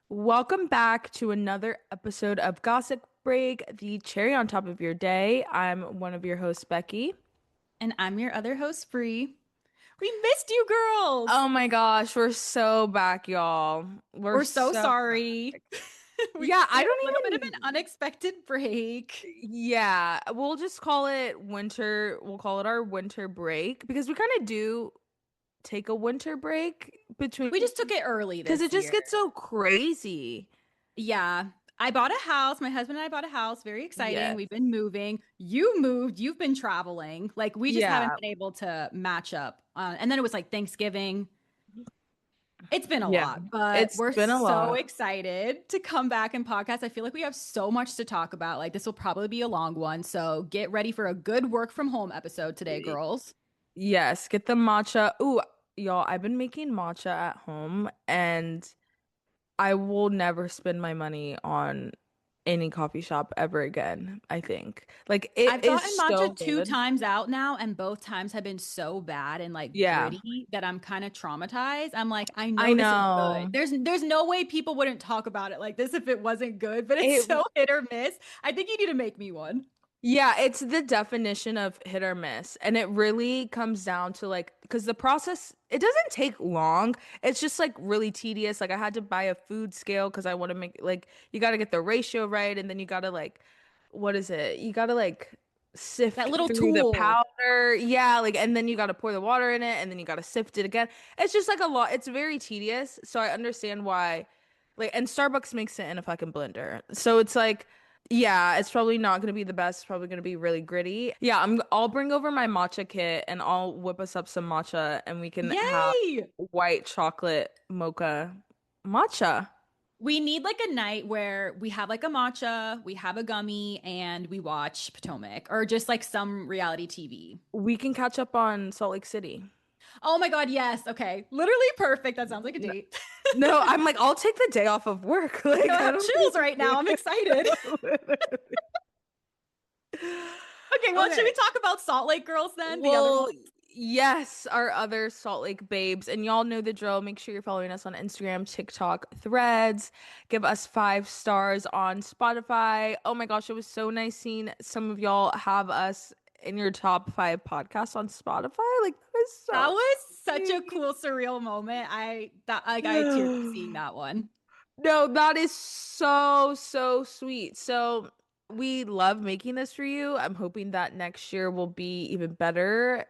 Welcome back to another episode of Gossip Break, the cherry on top of your day. I'm one of your hosts, Becky. And I'm your other host, Bree. We missed you girls. Oh my gosh, we're so back, y'all. We're We're so so sorry. back. Yeah, We I had a little bit of don't an even. unexpected break. Yeah, we'll just call it winter. We'll call it our winter break because we kind of do take a winter break between We just took it early because it this just year. gets so crazy. Yeah. I bought a house. My husband and I bought a house. Very exciting. Yes. We've been moving. You moved. You've been traveling. Like, we just haven't Yeah. been able to match up. And then it was like Thanksgiving. It's been a Yeah. lot, but It's we're been a so lot. excited to come back and podcast. I feel like we have so much to talk about. Like, this will probably be a long one. So get ready for a good work from home episode today, girls. Yes, get the matcha. Ooh, y'all, I've been making matcha at home and I will never spend my money on any coffee shop ever again, I think. Like it I've is gotten so matcha two good. times out now, and both times have been so bad and like Yeah, gritty that I'm kind of traumatized. I'm like, I I know this is good. know. There's no way people wouldn't talk about it like this if it wasn't good, but it's It so hit or miss. I think you need to make me one. Yeah, it's the definition of hit or miss. And it really comes down to like, because the process, it doesn't take long. It's just like really tedious. Like, I had to buy a food scale because I want to make, like, you got to get the ratio right. And then you got to, like, what is it? You got to, like, That sift little through the tool. powder. Yeah. Like, and then you got to pour the water in it and then you got to sift it again. It's just like a lot. It's very tedious. So I understand why, like, and Starbucks makes it in a fucking blender. So it's like, yeah, it's probably not gonna be the best. It's probably gonna be really gritty. Yeah, I'll bring over my matcha kit and I'll whip us up some matcha and we can have Yay! white chocolate mocha matcha. We need like a night where we have like a matcha, we have a gummy, and we watch Potomac or just like some reality TV. We can catch up on Salt Lake City. Oh my God, yes. Okay. Literally perfect. That sounds like a No, date. no, I'm like, I'll take the day off of work. Like, I I have don't chills even right now. I'm excited. care. Okay, well, should we Okay. talk about Salt Lake girls then? The other Well, ones? yes, our other Salt Lake babes, and y'all know the drill. Make sure you're following us on Instagram, TikTok, Threads. Give us 5 stars on Spotify. Oh my gosh, it was so nice seeing some of y'all have us in your top 5 podcasts on Spotify. Like that was That so was such a sweet. cool, surreal moment. I teared up seeing that one. No, that is so, so sweet. So we love making this for you. I'm hoping that next year will be even better.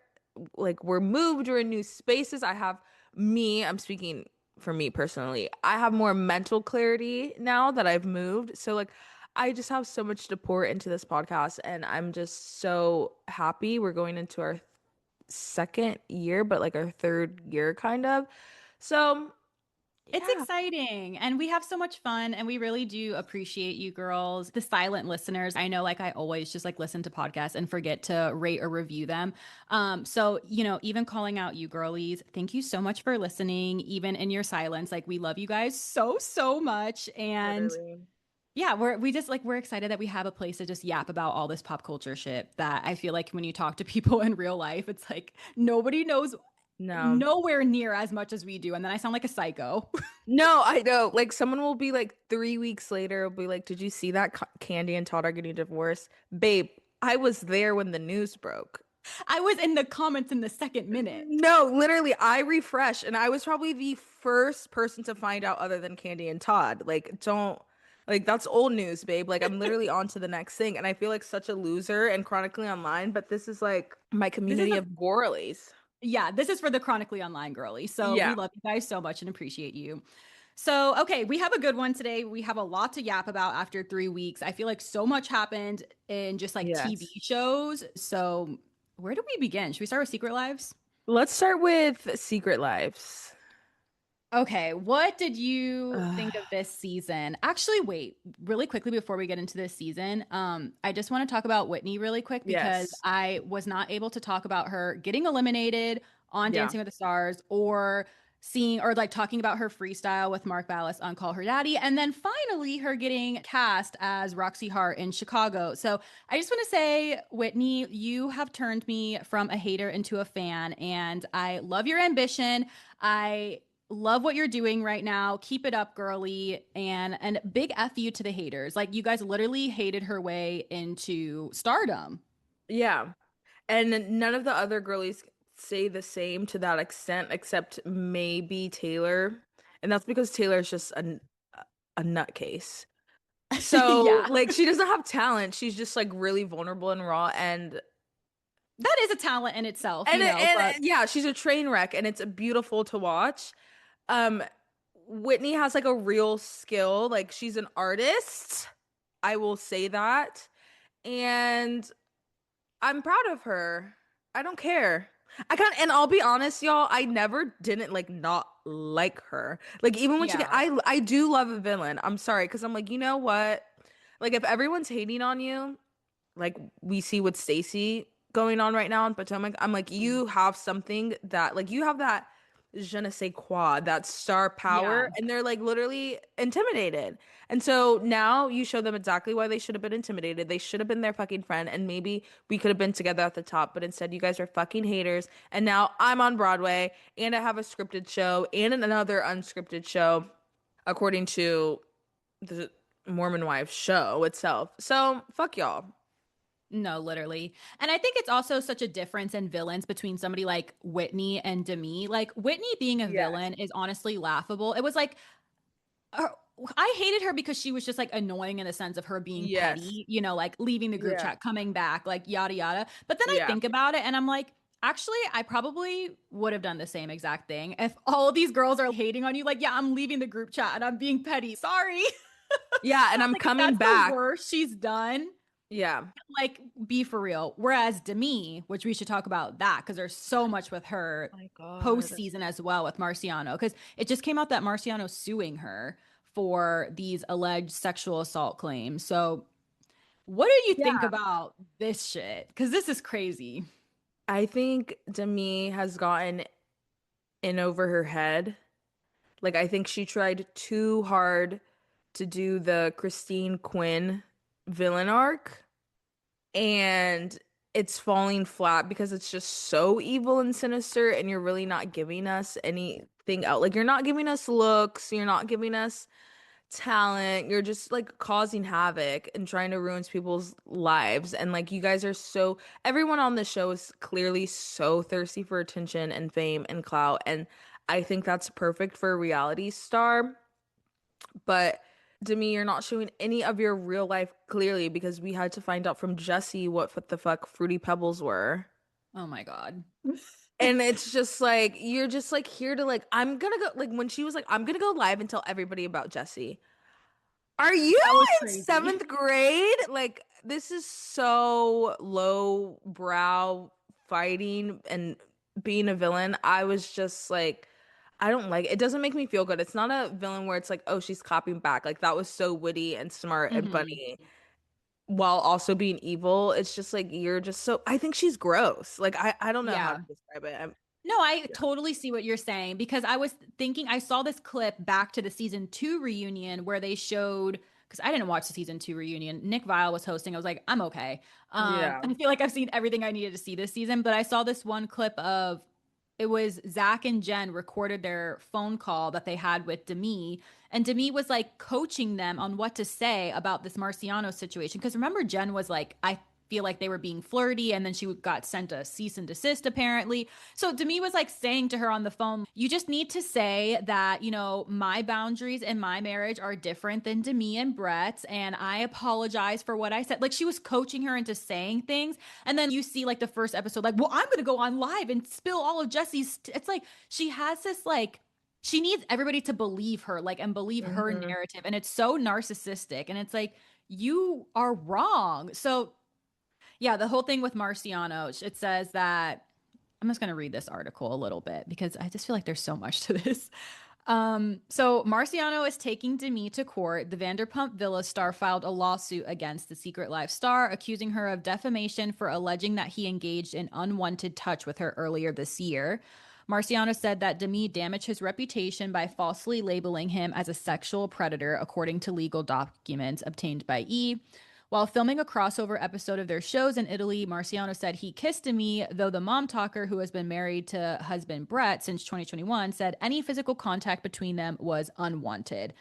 Like we're moved, we're in new spaces. I'm speaking for me personally. I have more mental clarity now that I've moved. So like I just have so much to pour into this podcast and I'm just so happy. We're going into our second year, but like our third year kind of. So It's yeah. exciting and we have so much fun and we really do appreciate you girls, the silent listeners. I know like I always just like listen to podcasts and forget to rate or review them. So even calling out you girlies, thank you so much for listening, even in your silence. Like we love you guys so, so much. And Literally. yeah, we're excited that we have a place to just yap about all this pop culture shit that I feel like when you talk to people in real life, it's like nobody knows No. nowhere near as much as we do. And then I sound like a psycho. No, I know. Like someone will be like 3 weeks later, will be like, "Did you see that Candy and Todd are getting divorced?" Babe, I was there when the news broke. I was in the comments in the second minute. No, literally, I refreshed and I was probably the first person to find out other than Candy and Todd. Like, don't like that's old news, babe. Like I'm literally on to the next thing and I feel like such a loser and chronically online, but this is like my This is community a of girlies. Yeah, this is for the chronically online girly. So we Yeah. love you guys so much and appreciate you. So, okay, we have a good one today. We have a lot to yap about after 3 weeks. I feel like so much happened in just like TV Yes. shows. So, where do we begin? Should we start with Secret Lives? Let's start with Secret Lives. Okay, what did you think of this season? Actually, wait, really quickly before we get into this season, I just want to talk about Whitney really quick because Yes. I was not able to talk about her getting eliminated on Yeah. Dancing with the Stars or seeing or like talking about her freestyle with Mark Ballas on Call Her Daddy, and then finally her getting cast as Roxy Hart in Chicago. So I just want to say, Whitney, you have turned me from a hater into a fan, and I love your ambition. I love what you're doing right now. Keep it up, girly. And big F you to the haters. Like you guys literally hated her way into stardom. Yeah. And none of the other girlies say the same to that extent, except maybe Taylor. And that's because Taylor's just a nutcase. So, Yeah. like, she doesn't have talent. She's just like really vulnerable and raw, That is a talent in itself, but and yeah, she's a train wreck, and it's beautiful to watch. Um, Whitney has like a real skill. Like, she's an artist. I will say that. And I'm proud of her. I don't care. And I'll be honest, y'all, I never didn't like not like her. Like even when yeah. I do love a villain. I'm sorry, because I'm like, you know what? Like if everyone's hating on you, like we see with Stacy going on right now in Potomac, I'm like, you have something that like you have that je ne sais quoi, that star Yeah. power, and they're like literally intimidated. And so now you show them exactly why they should have been intimidated. They should have been their fucking friend, and maybe we could have been together at the top, but instead you guys are fucking haters. And now I'm on Broadway and I have a scripted show and another unscripted show, according to the Mormon wife show itself. So fuck y'all. No, literally. And I think it's also such a difference in villains between somebody like Whitney and Demi. Like Whitney being a Yes. villain is honestly laughable. It was like her, I hated her because she was just like annoying in the sense of her being Yes. petty, like leaving the group Yeah. chat, coming back, like yada yada. But then I Yeah. think about it and I'm like, actually, I probably would have done the same exact thing. If all of these girls are hating on you, like, yeah, I'm leaving the group chat and I'm being petty. Sorry. Yeah, and I'm Like, if coming that's the back. worst she's done, Yeah. like, be for real. Whereas Demi, which we should talk about that because there's so much with her My God. postseason as well with Marciano, because it just came out that Marciano's suing her for these alleged sexual assault claims. So, what do you think Yeah. about this shit? Because this is crazy. I think Demi has gotten in over her head. Like, I think she tried too hard to do the Christine Quinn villain arc, and it's falling flat because it's just so evil and sinister, and you're really not giving us anything else. Like, you're not giving us looks, you're not giving us talent. You're just like causing havoc and trying to ruin people's lives. And like you guys are so everyone on the show is clearly so thirsty for attention and fame and clout. And I think that's perfect for a reality star. But to me, you're not showing any of your real life clearly because we had to find out from Jesse what the fuck Fruity Pebbles were. Oh my God. And it's just like you're just like here to like I'm gonna go like when she was like I'm gonna go live and tell everybody about Jesse. Are you That was in crazy. seventh grade? Like, this is so low brow fighting and being a villain. I was just like, I don't like it. It doesn't make me feel good. It's not a villain where it's like, oh, she's copying back. Like, that was so witty and smart and hmm funny while also being evil. It's just like, you're just so, I think she's gross. Like, I don't know how to Yeah. describe it. No, I Yeah. totally see what you're saying because I was thinking, I saw this clip back to the season two reunion where they showed, because I didn't watch the season two reunion. Nick Vile was hosting. I was like, I'm okay. Yeah. I feel like I've seen everything I needed to see this season, but I saw this one clip of it was Zach and Jen recorded their phone call that they had with Demi, and Demi was like coaching them on what to say about this Marciano situation. Because remember, Jen was like, I feel like they were being flirty, and then she got sent a cease and desist apparently. So Demi was like saying to her on the phone, you just need to say that, my boundaries in my marriage are different than Demi and Brett's, and I apologize for what I said. Like she was coaching her into saying things. And then you see like the first episode, like, well, I'm gonna go on live and spill all of Jesse's. It's like she has this like she needs everybody to believe her, like, and believe her Hmm. narrative. And it's so narcissistic. And it's like, you are wrong. So yeah, the whole thing with Marciano, it says that I'm just going to read this article a little bit because I just feel like there's so much to this. So Marciano is taking Demi to court. The Vanderpump Villa star filed a lawsuit against the Secret Life star, accusing her of defamation for alleging that he engaged in unwanted touch with her earlier this year. Marciano said that Demi damaged his reputation by falsely labeling him as a sexual predator, according to legal documents obtained by E. While filming a crossover episode of their shows in Italy, Marciano said he kissed Demi, though the mom talker, who has been married to husband Brett since 2021, said any physical contact between them was unwanted.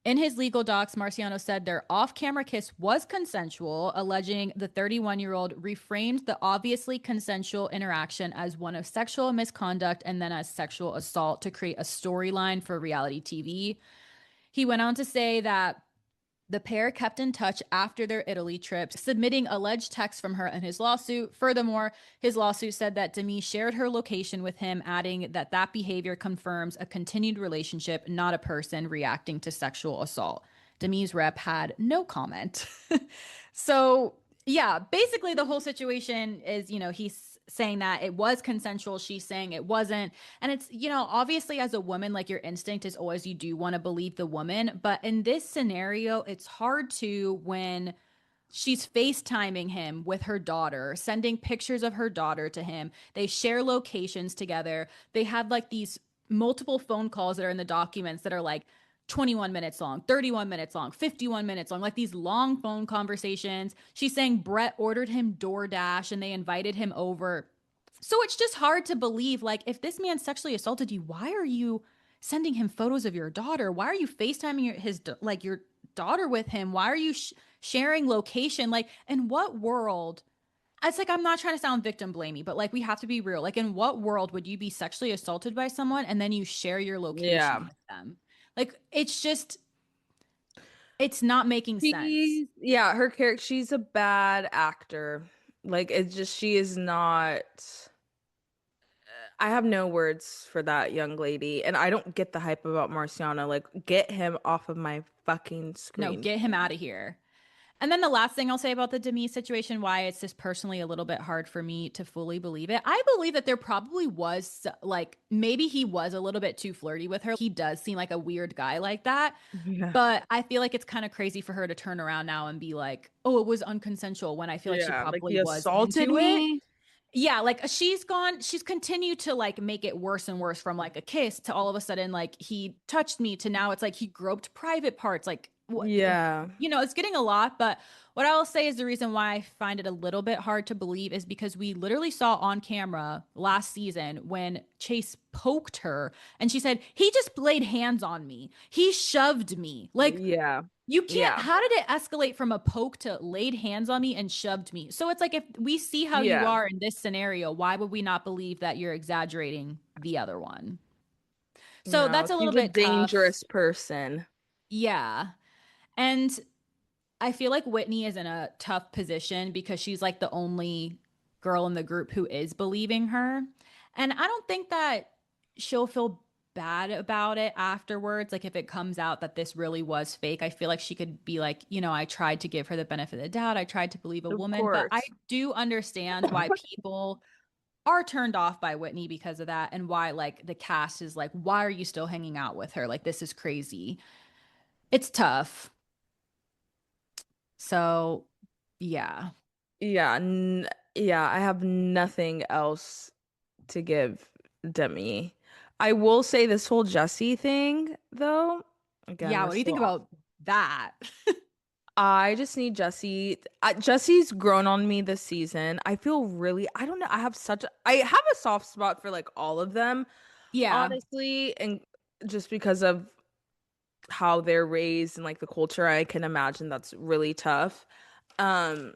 In his legal docs, Marciano said their off camera kiss was consensual, alleging the 31-year-old reframed the obviously consensual interaction as one of sexual misconduct and then as sexual assault to create a storyline for reality TV. He went on to say that the pair kept in touch after their Italy trip, submitting alleged texts from her in his lawsuit. Furthermore, his lawsuit said that Demi shared her location with him, adding that that behavior confirms a continued relationship, not a person reacting to sexual assault. Demi's rep had no comment. So, yeah, basically the whole situation is, he's saying that it was consensual. She's saying it wasn't. And it's, obviously as a woman, like your instinct is always you do want to believe the woman. But in this scenario, it's hard to when she's FaceTiming him with her daughter, sending pictures of her daughter to him. They share locations together. They have like these multiple phone calls that are in the documents that are like 21 minutes long, 31 minutes long, 51 minutes long, like these long phone conversations. She's saying Brett ordered him DoorDash and they invited him over. So it's just hard to believe, like, if this man sexually assaulted you, why are you sending him photos of your daughter? Why are you FaceTiming your daughter with him? Why are you sharing location? Like, in what world? It's like, I'm not trying to sound victim blamey, but like, we have to be real. Like, in what world would you be sexually assaulted by someone and then you share your location Yeah. with them? Like, it's not making sense. Her character, she's a bad actor. Like, it's just, she is not. I have no words for that young lady, and I don't get the hype about Marciano. Like, get him off of my fucking No, screen. get him out of here. And then the last thing I'll say about the Demi situation, why it's just personally a little bit hard for me to fully believe it. I believe that there probably was like maybe he was a little bit too flirty with her. He does seem like a weird guy like that. Yeah. But I feel like it's kind of crazy for her to turn around now and be like, oh, it was unconsensual when I feel like she Yeah. Like, probably he was assaulted into it. me. Yeah, like she's continued to like make it worse and worse from like a kiss to all of a sudden like he touched me to now it's like he groped private parts. Like what, Yeah. it's getting a lot. But what I will say is the reason why I find it a little bit hard to believe is because we literally saw on camera last season when Chase poked her and she said, he just laid hands on me. He shoved me. Like, Yeah. you can't, Yeah. how did it escalate from a poke to laid hands on me and shoved me? So it's like, if we see how you Yeah. are in this scenario, why would we not believe that you're exaggerating the other one? So No, that's a little she's a bit tough. dangerous person. Yeah. And I feel like Whitney is in a tough position because she's like the only girl in the group who is believing her. And I don't think that she'll feel bad about it afterwards. Like if it comes out that this really was fake, I feel like she could be like, I tried to give her the benefit of the doubt. I tried to believe a Of woman. But I course. do understand why people are turned off by Whitney because of that and why like the cast is like, why are you still hanging out with her? Like this is crazy. It's tough. So, yeah. Yeah. Yeah, I have nothing else to give Demi. I will say this whole Jesse thing, though. Again, Yeah, we're what do you think still off. about that? I just need Jesse. Jesse's grown on me this season. I feel really, I don't know. I have a soft spot for like all of them, Yeah. honestly. And just because of how they're raised and like the culture, I can imagine that's really tough. Um,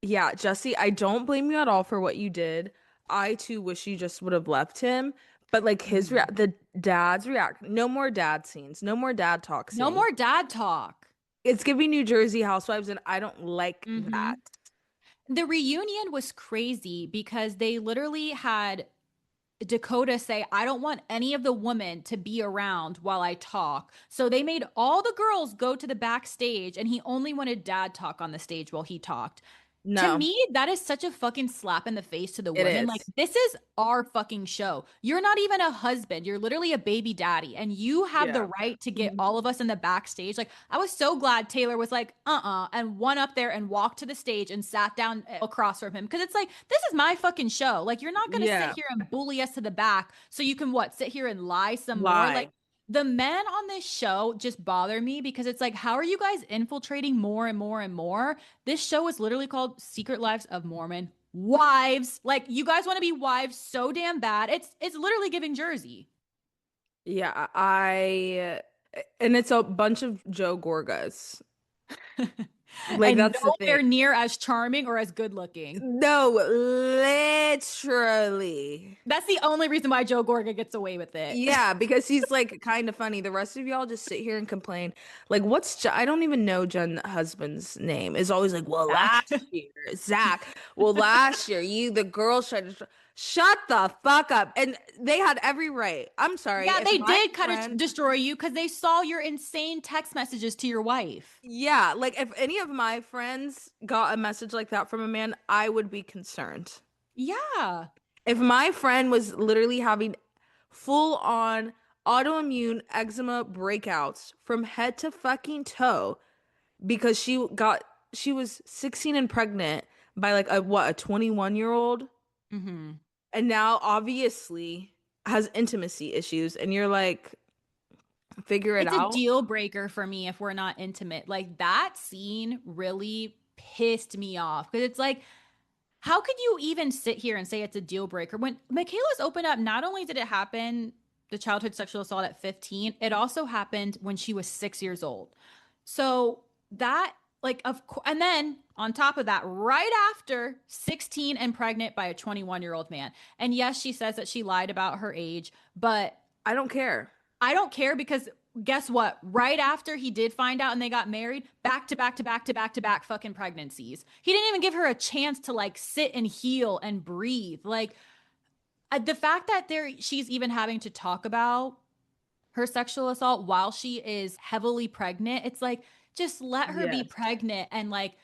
yeah, Jesse, I don't blame you at all for what you did. I too wish you just would have left him. But like Mhm. the dad's react, no more dad scenes, no more dad talk No scenes. more dad talk. It's giving New Jersey Housewives, and I don't like Hmm. that. The reunion was crazy because they literally had Dakota say, I don't want any of the women to be around while I talk. So they made all the girls go to the backstage and he only wanted dad talk on the stage while he talked. To No, me, that is such a fucking slap in the face to the it women. Like, is. this is our fucking show. You're not even a husband. You're literally a baby daddy, and you have the Yeah. right to get Mhm. all of us in the backstage. Like, I was so glad Taylor was like, and went up there and walked to the stage and sat down across from him. Cause it's like, this is my fucking show. Like, you're not gonna sit Yeah. here and bully us to the back so you can what, sit here and lie some more? Like, Lie. The men on this show just bother me because it's like, how are you guys infiltrating more and more and more? This show is literally called Secret Lives of Mormon Wives. Like, you guys want to be wives so damn bad. It's literally giving Jersey. Yeah, and it's a bunch of Joe Gorgas. Like And that's the thing. nowhere near as charming or as good looking. No, literally. That's the only reason why Joe Gorga gets away with it. Yeah, because he's like kind of funny. The rest of y'all just sit here and complain. Like, I don't even know Jen's husband's name. Is always like, well, Zach. last year, Zach. Well, last year, the girls tried to shut the fuck up, and they had every right. I'm sorry Yeah, if they my did kind of friend, destroy you because they saw your insane text messages to your wife. yeah, like if any of my friends got a message like that from a man, I would be concerned. Yeah. If my friend was literally having full on autoimmune eczema breakouts from head to fucking toe because she was 16 and pregnant by like a 21-year-old, Hmm. and now obviously has intimacy issues, and you're like, figure it It's a out. deal breaker for me if we're not intimate. Like that scene really pissed me off because it's like, how could you even sit here and say it's a deal breaker when Michaela's opened up? Not only did it happen, the childhood sexual assault at 15, it also happened when she was 6 years old. So that, like, of course, and then on top of that, right after 16 and pregnant by a 21-year-old man. And yes, she says that she lied about her age, but I don't care. I don't care because guess what? Right after he did find out and they got married, back to back to back to back to back fucking pregnancies. He didn't even give her a chance to like sit and heal and breathe. Like the fact that she's even having to talk about her sexual assault while she is heavily pregnant, it's like just let her be Yes. pregnant and like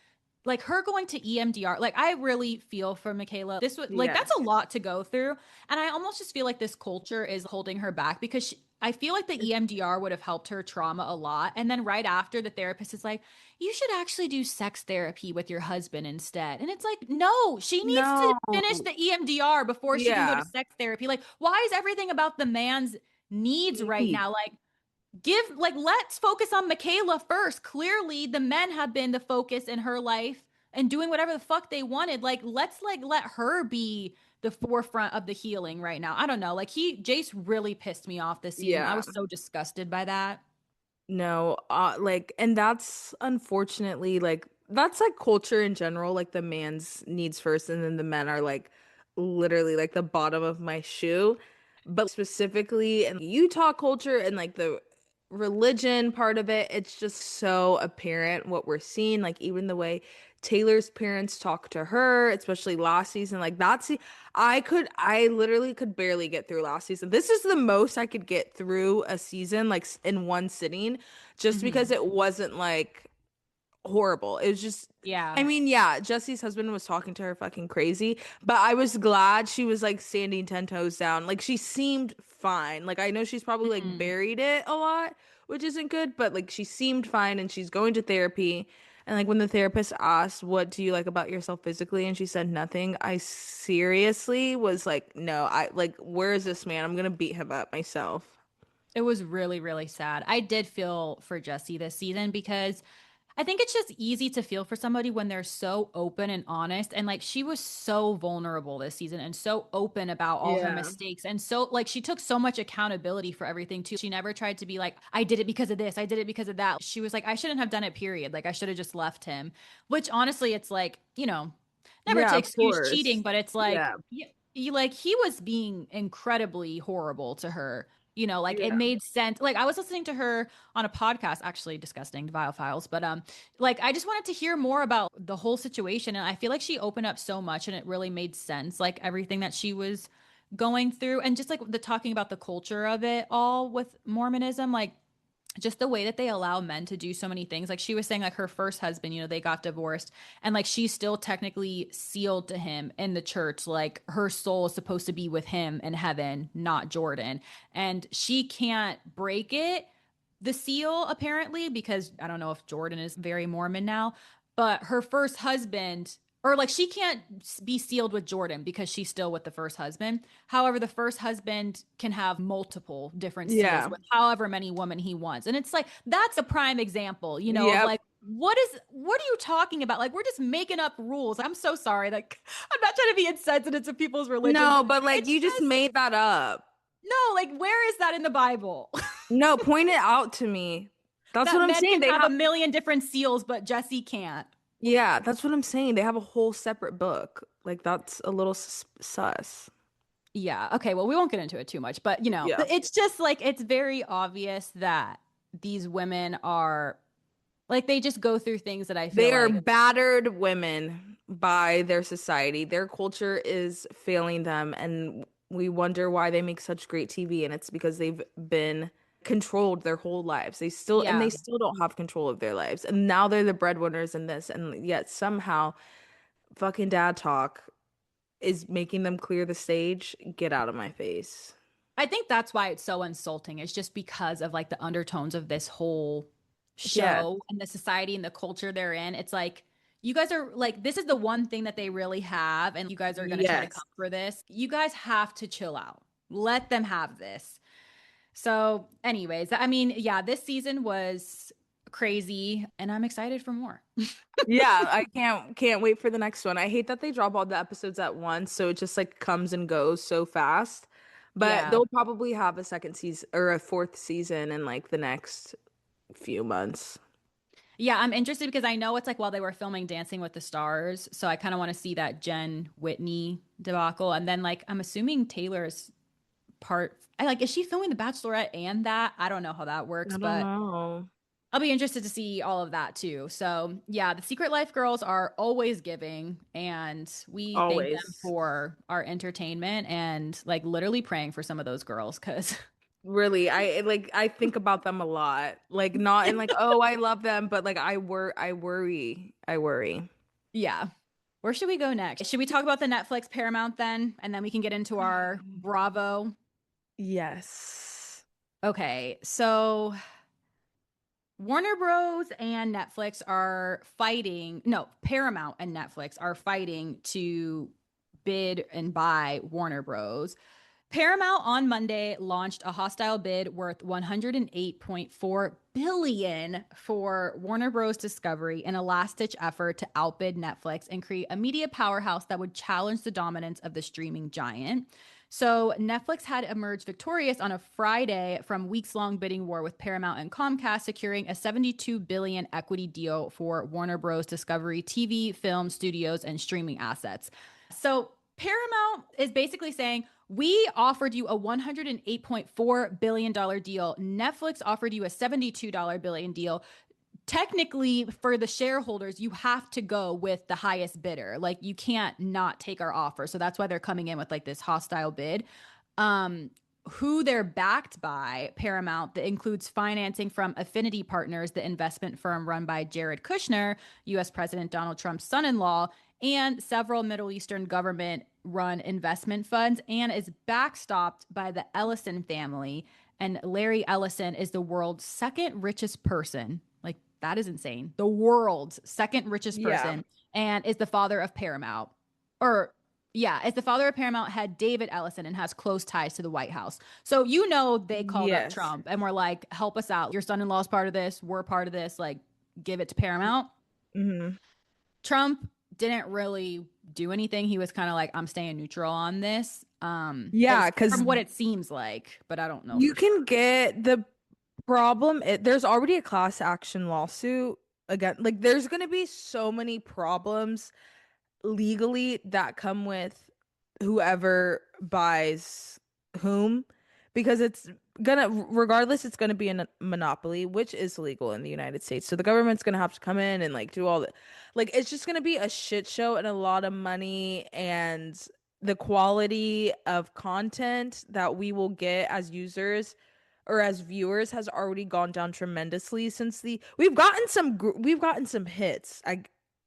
her going to EMDR. Like I really feel for Michaela. This was like that's Yes. a lot to go through, and I almost just feel like this culture is holding her back because I feel like the EMDR would have helped her trauma a lot. And then right after, the therapist is like, "You should actually do sex therapy with your husband instead." And it's like, no, she needs to No. finish the EMDR before she can go to Yeah. sex therapy. Like, why is everything about the man's needs right Need. now? Like let's focus on Michaela first. Clearly the men have been the focus in her life and doing whatever the fuck they wanted. Like let's let her be the forefront of the healing right now. I don't know, like Jace really pissed me off this season. I Yeah. was so disgusted by that. No, like, and that's unfortunately like that's like culture in general. Like the man's needs first, and then the men are like literally like the bottom of my shoe. But specifically in Utah culture and like the religion part of it, it's just so apparent what we're seeing. Like even the way Taylor's parents talk to her, especially last season, like I literally could barely get through last season. This is the most I could get through a season like in one sitting, just because Hmm. it wasn't like horrible. It was just, I Yeah. mean, yeah, Jesse's husband was talking to her fucking crazy, but I was glad she was like standing 10 toes down. Like she seemed fine. Like I know she's probably like Hmm. buried it a lot, which isn't good, but like she seemed fine and she's going to therapy. And like when the therapist asked, "What do you like about yourself physically?" and she said nothing, I seriously was like, "No, I like, where is this man? I'm gonna beat him up myself." It was really, really sad. I did feel for Jesse this season because I think it's just easy to feel for somebody when they're so open and honest. And like she was so vulnerable this season and so open about all her Yeah. mistakes. And so, like, she took so much accountability for everything too. She never tried to be like, I did it because of this, I did it because of that. She was like, I shouldn't have done it, period. Like, I should have just left him, which honestly, it's like, never Yeah, to of excuse course. cheating, but it's like, Yeah. you like he was being incredibly horrible to her. Like it Yeah. made sense. Like I was listening to her on a podcast, actually disgusting, Vile Files, but like I just wanted to hear more about the whole situation. And I feel like she opened up so much and it really made sense, like everything that she was going through. And just like the talking about the culture of it all with Mormonism, like just the way that they allow men to do so many things. Like she was saying, like her first husband, they got divorced and like she's still technically sealed to him in the church. Like her soul is supposed to be with him in heaven, not Jordan. And she can't break it, the seal, apparently, because I don't know if Jordan is very Mormon now, but her first husband or like she can't be sealed with Jordan because she's still with the first husband. However, the first husband can have multiple different seals Yeah. with however many women he wants. And it's like that's a prime example, of Yep. like what are you talking about? Like we're just making up rules. I'm so sorry. Like I'm not trying to be insensitive to people's religions. No, but like It's you just just made that up. no, like where is that in the Bible? No, point it out to me. That's what That I'm men saying. can They have a have, million different seals, but Jesse can't. yeah, that's what I'm saying. They have a whole separate book. Like that's a little sus. Yeah. Okay. Well, we won't get into it too much, but Yeah. it's just like it's very obvious that these women are like they just go through things that I feel They are like, battered women by their society. Their culture is failing them, and we wonder why they make such great TV, and it's because they've been controlled their whole lives. They yeah. still don't have control of their lives. And now they're the breadwinners in this, and yet somehow fucking dad talk is making them clear the stage. Get out of my face. I think that's why it's so insulting. It's just because of like the undertones of this whole Yes. show and the society and the culture they're in. It's like you guys are like this is the one thing that they really have, and you guys are going to try to come Yes. for this. You guys have to chill out. Let them have this. So, anyways, I mean, yeah, this season was crazy and I'm excited for more. Yeah, I can't wait for the next one. I hate that they drop all the episodes at once, so it just like comes and goes so fast. But Yeah. they'll probably have a second season or a fourth season in like the next few months. Yeah, I'm interested because I know it's like while they were filming Dancing with the Stars, so I kind of want to see that Jen Whitney debacle. And then like I'm assuming Taylor's part I like is she filming The Bachelorette and that? I don't know how that works, I don't but know. I'll be interested to see all of that too. So, yeah, the Secret Life girls are always giving, and we thank them Always. for our entertainment and like literally praying for some of those girls because, Really, I think about them a lot. Like not in like, oh, I love them, but like I worry. I worry. yeah. Where should we go next? Should we talk about the Netflix Paramount then? And then we can get into our Bravo. Yes. Okay. So Warner Bros. And Netflix are fighting. No, Paramount and Netflix are fighting to bid and buy Warner Bros. Paramount on Monday launched a hostile bid worth 108.4 billion for Warner Bros. Discovery in a last-ditch effort to outbid Netflix and create a media powerhouse that would challenge the dominance of the streaming giant. So Netflix had emerged victorious on a Friday from weeks-long bidding war with Paramount and Comcast, securing a 72 billion equity deal for Warner Bros. Discovery TV, film, studios, and streaming assets. So Paramount is basically saying, we offered you a $108.4 billion deal. Netflix offered you a $72 billion deal. Technically, for the shareholders, you have to go with the highest bidder. Like, you can't not take our offer. So that's why they're coming in with like this hostile bid. Who they're backed by, Paramount, that includes financing from Affinity Partners, the investment firm run by Jared Kushner, US President Donald Trump's son in law, and several Middle Eastern government run investment funds, and is backstopped by the Ellison family. And Larry Ellison is the world's second richest person. Like, that is insane. The world's second richest Yeah. person, and is the father of Paramount. Or yeah, as the father of Paramount had David Ellison and has close ties to the White House. So they called up Yes. Trump and were like, help us out. Your son-in-law is part of this. We're part of this. Like, give it to Paramount. Hmm. Trump didn't really do anything. He was kind of like, I'm staying neutral on this. Yeah, Is because from what it seems like, but I don't know you for sure. can get the problem. There's already a class action lawsuit again. Like, there's gonna be so many problems legally that come with whoever buys whom, because it's gonna, regardless, it's gonna be a monopoly, which is legal in the United States. So the government's gonna have to come in and like do all the, like, it's just gonna be a shit show and a lot of money, and the quality of content that we will get as users or as viewers has already gone down tremendously since the we've gotten some hits.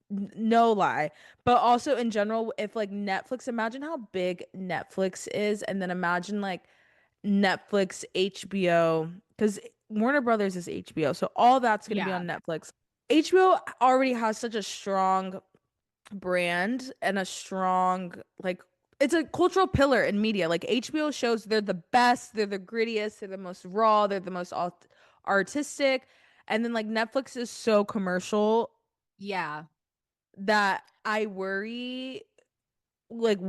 No lie. But also in general, if like Netflix, imagine how big Netflix is, and then imagine like Netflix, HBO, because Warner Brothers is HBO, so all that's going to be Yeah. on Netflix. HBO already has such a strong brand and a strong like it's a cultural pillar in media. Like HBO shows, they're the best, they're the grittiest, they're the most raw, they're the most artistic. And then like Netflix is so commercial Yeah. that I worry like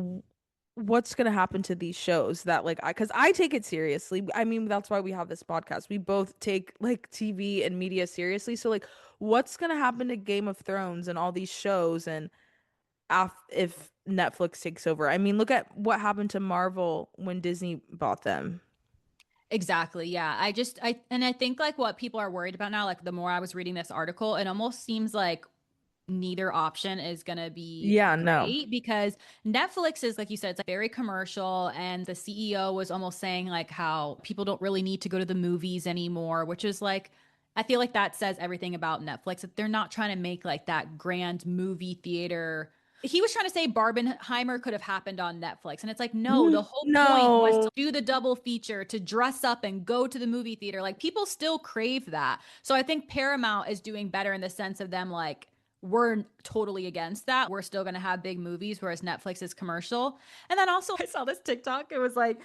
what's gonna happen to these shows that like I because I take it seriously. I mean, that's why we have this podcast. We both take like TV and media seriously. So like what's gonna happen to Game of Thrones and all these shows and if Netflix takes over? I mean, look at what happened to Marvel when Disney bought them. Exactly. Yeah. I think like what people are worried about now, like the more I was reading this article, it almost seems like neither option is going to be Yeah, no. great because Netflix is, like you said, it's like very commercial. And the CEO was almost saying like how people don't really need to go to the movies anymore, which is like, I feel like that says everything about Netflix that they're not trying to make like that grand movie theater. He was trying to say Barbenheimer could have happened on Netflix. And it's like, no, the whole point was No. to do the double feature, to dress up and go to the movie theater. Like people still crave that. So I think Paramount is doing better in the sense of them like, we're totally against that. We're still going to have big movies, whereas Netflix is commercial. And then also, I saw this TikTok. It was like,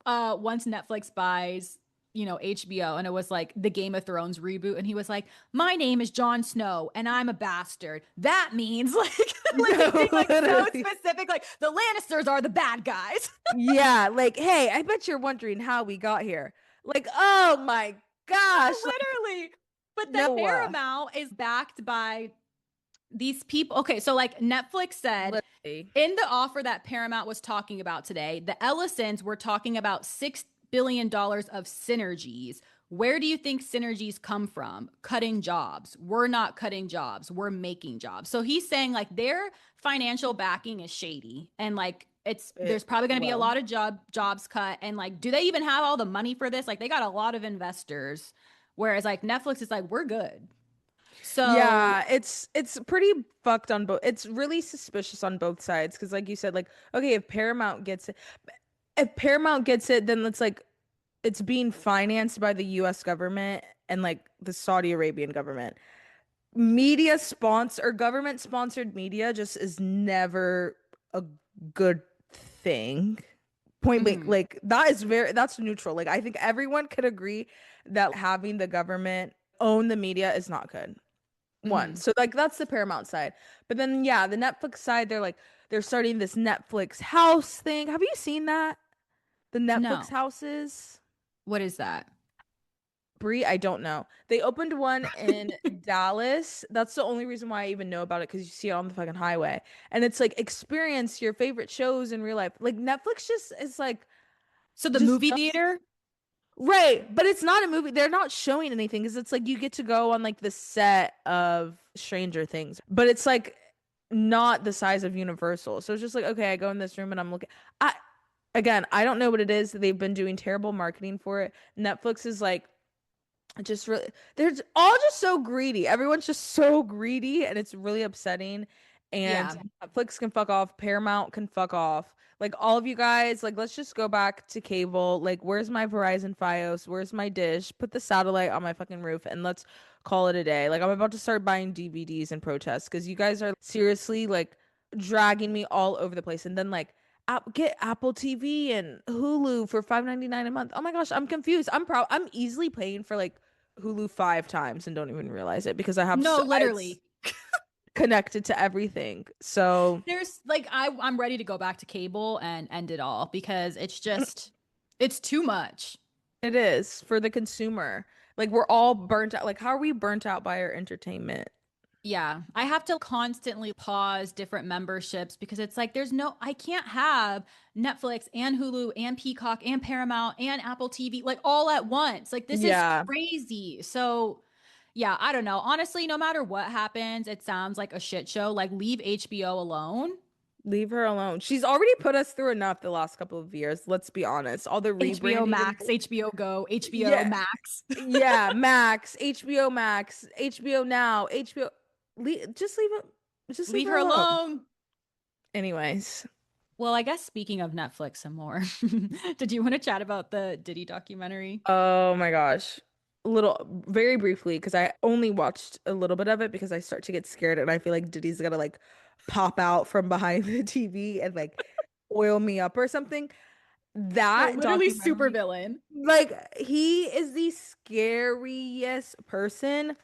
once Netflix buys, HBO, and it was like the Game of Thrones reboot, and he was like, "My name is Jon Snow, and I'm a bastard. That means like, like he's being No, like so literally. specific. Like the Lannisters are the bad guys." Yeah, like, hey, I bet you're wondering how we got here. Like, oh my gosh, like, Literally. But then no. Paramount is backed by these people. Okay, so like Netflix said Literally. in the offer that Paramount was talking about today, the Ellisons were talking about $6 billion of synergies. Where do you think synergies come from? Cutting jobs. We're not cutting jobs. We're making jobs. So he's saying like their financial backing is shady and like there's probably going to be a Well, lot of jobs cut and like do they even have all the money for this? Like they got a lot of investors whereas like Netflix is like we're good. So yeah, it's pretty fucked on both. It's really suspicious on both sides because, like you said, like okay, if Paramount gets it, then it's like it's being financed by the U.S. government and like the Saudi Arabian government. Media sponsor or government sponsored media just is never a good thing. Point blank, mhm, like that's neutral. Like I think everyone could agree that having the government own the media is not good. One. mhm. So like that's the Paramount side. But then yeah, the Netflix side, they're starting this Netflix house thing. Have you seen that? The Netflix No. houses? What is that? Bree, I don't know. They opened one in Dallas. That's the only reason why I even know about it because you see it on the fucking highway. And it's like experience your favorite shows in real life. Like Netflix just is like So the just movie does theater? right, but it's not a movie. They're not showing anything because it's like you get to go on like the set of Stranger Things, but it's like not the size of Universal. So it's just like, okay, I go in this room and I'm looking. I again, I don't know what it is. They've been doing terrible marketing for it. Netflix is like just really they're all just so greedy. Everyone's just so greedy and it's really upsetting. And Yeah. Netflix can fuck off, Paramount can fuck off. Like all of you guys, like let's just go back to cable. Like where's my Verizon Fios? Where's my dish? Put the satellite on my fucking roof and let's call it a day. Like I'm about to start buying DVDs in protest because you guys are seriously like dragging me all over the place. And then like get Apple TV and Hulu for 5.99 a month. Oh my gosh, I'm confused. I'm easily paying for like Hulu 5 times and don't even realize it because No, it's literally. connected to everything. So There's like I'm ready to go back to cable and end it all because it's too much. it is for the consumer. Like we're all burnt out. Like how are we burnt out by our entertainment? Yeah, I have to constantly pause different memberships because it's like I can't have Netflix and Hulu and Peacock and Paramount and Apple TV like all at once. Like this is Yeah, crazy. So, yeah, I don't know. Honestly, no matter what happens, it sounds like a shit show. Like leave HBO alone. leave her alone. She's already put us through enough the last couple of years. Let's be honest. All the HBO rebranding and Max, HBO Go, HBO yeah, Max. yeah, Max, HBO Max, HBO Now, HBO. Just leave Leave her her alone. alone. Anyways, Well, I guess speaking of Netflix some more, did you want to chat about the Diddy documentary? oh my gosh. Very briefly, because I only watched a little bit of it because I start to get scared and I feel like Diddy's gonna like pop out from behind the TV and like oil me up or something. No, That literally super documentary, villain. like he is the scariest person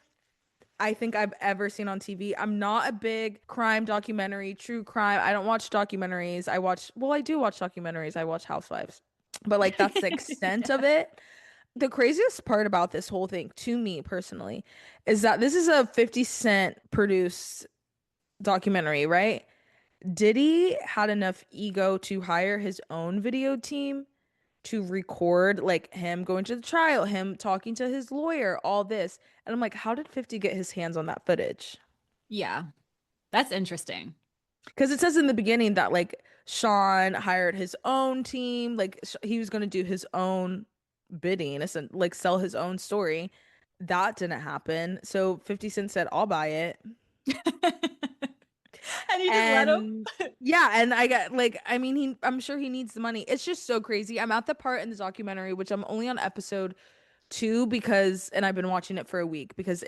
I think I've ever seen on TV. I'm not a big crime documentary, true crime. I don't watch documentaries. Well, I do watch documentaries. I watch Housewives. But like that's the extent of it. The craziest part about this whole thing, to me personally, is that this is a 50 Cent produced documentary, right? Diddy had enough ego to hire his own video team to record like him going to the trial, him talking to his lawyer, all this. And I'm like, how did 50 get his hands on that footage? Yeah, that's interesting. Because it says in the beginning that like Sean hired his own team, like he was going to do his own bidding, like sell his own story. That didn't happen. So 50 Cent said, I'll buy it. And you just let him? And yeah, and I got like, I mean, I'm sure he needs the money. It's just so crazy. I'm at the part in the documentary, which I'm only on episode two because, and I've been watching it for a week because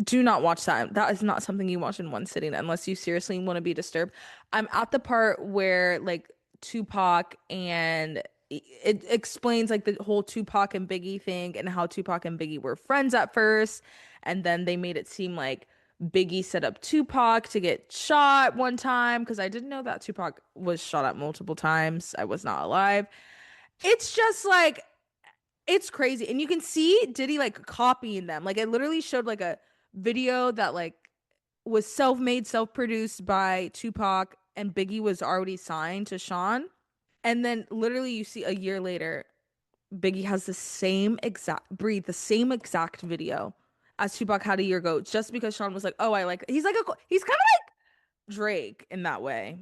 do not watch that. That is not something you watch in one sitting unless you seriously want to be disturbed. I'm at the part where like Tupac and it explains like the whole Tupac and Biggie thing and how Tupac and Biggie were friends at first. And then they made it seem like Biggie set up Tupac to get shot one time because I didn't know that Tupac was shot at multiple times. I was not alive. It's just like it's crazy. And you can see Diddy like copying them. Like it literally showed like a video that like was self-made, self-produced by Tupac and Biggie was already signed to Sean. And then literally you see a year later, Biggie has the same exact video as Tupac had a year ago, just because Sean was like, oh, he's kind of like Drake in that way.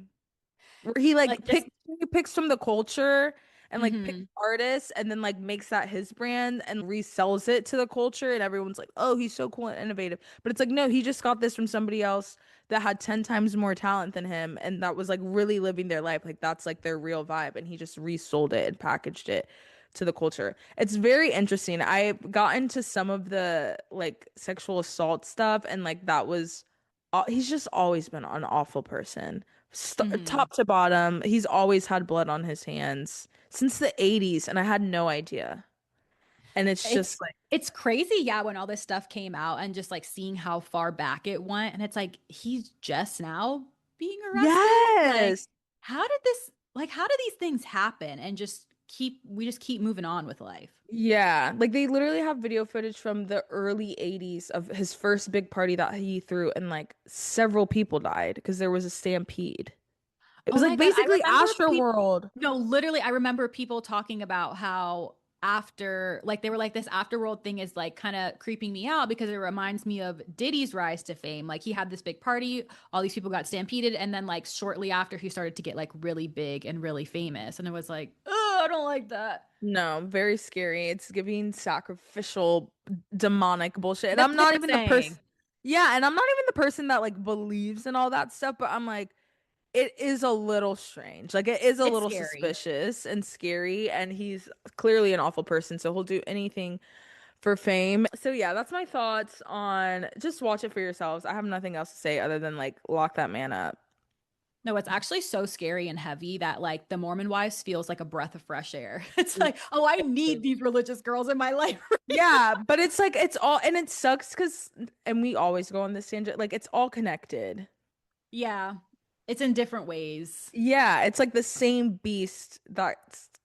Where he Like this. he picks from the culture and like picks Mhm. artists and then like makes that his brand and resells it to the culture and everyone's like, "Oh, he's so cool and innovative." But it's like, no, he just got this from somebody else that had 10 times more talent than him and that was like really living their life. Like that's like their real vibe and he just resold it and packaged it to the culture. It's very interesting. I got into some of the like sexual assault stuff and like that was he's just always been an awful person. Mhm. Top to bottom, he's always had blood on his hands since the 80s, and I had no idea. And it's It's just like, it's crazy, yeah, when all this stuff came out and just like seeing how far back it went. And it's like he's just now being arrested. Like, yes. how did these things happen? And we just keep moving on with life. Yeah. Like they literally have video footage from the early 80s of his first big party that he threw, and like several people died because there was a stampede. It Oh was my like God. I basically remember people, Astroworld. no, literally, I remember people talking about how after, like, they were like, this afterworld thing is like kind of creeping me out because it reminds me of Diddy's rise to fame. Like, he had this big party, all these people got stampeded, and then, like, shortly after, he started to get like really big and really famous. And it was like, oh, I don't like that. No, very scary. It's giving sacrificial demonic bullshit. And That's I'm what not it's even the person. saying. Yeah, and I'm not even the person that like believes in all that stuff, but I'm like it is a little strange. Like it is a It's little scary. suspicious and scary and he's clearly an awful person, so he'll do anything for fame. So yeah, that's my thoughts on just watch it for yourselves. I have nothing else to say other than like lock that man up. No, it's actually so scary and heavy that like the Mormon wives feels like a breath of fresh air. It's like, oh, I need these religious girls in my life right Yeah, but it's like it's all and it sucks because and we always go on this tangent, like it's all connected. Yeah, it's in different ways. Yeah, it's like the same beast that